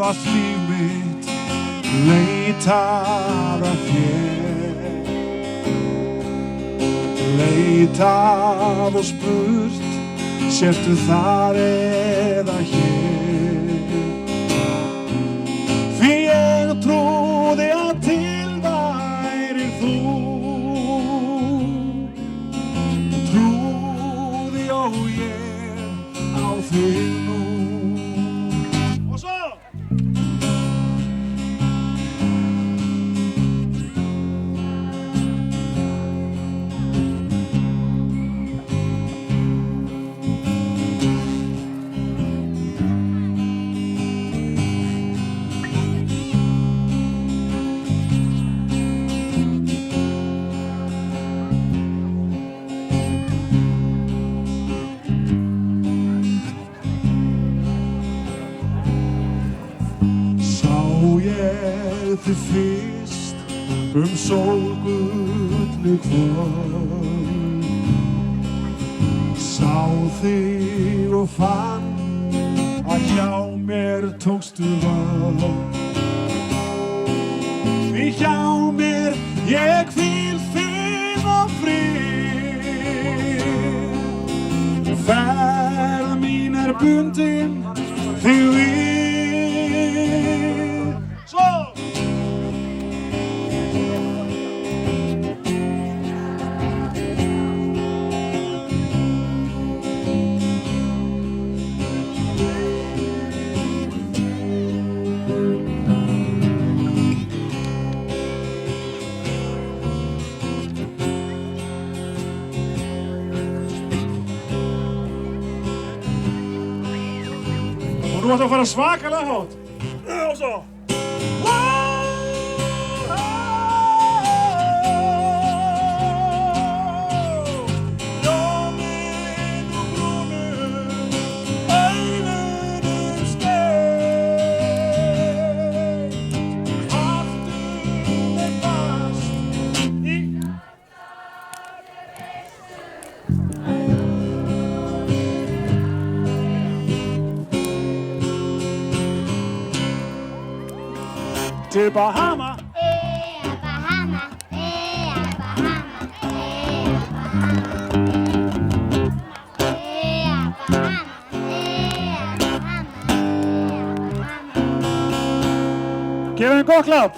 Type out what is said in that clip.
allt líf mitt leitað að þér, leitað og spurt, sértu þar eða hér. Því ég trúði að til værir þú, trúði og ég á þig nú. Og svo! Ég þig fyrst sólgullnu kvöld, sá þig og fann að hjá mér tókstu völd. Því hjá mér ég hvíl finna frið, ferð mín bundin þig við. Og nú ætlum við að fara svakalega hátt. Og svo. Ljóminn og brúnum, augunum steig, krafturinn fast í til Bahama. Bahama, Bahama, Gefum gott klapp.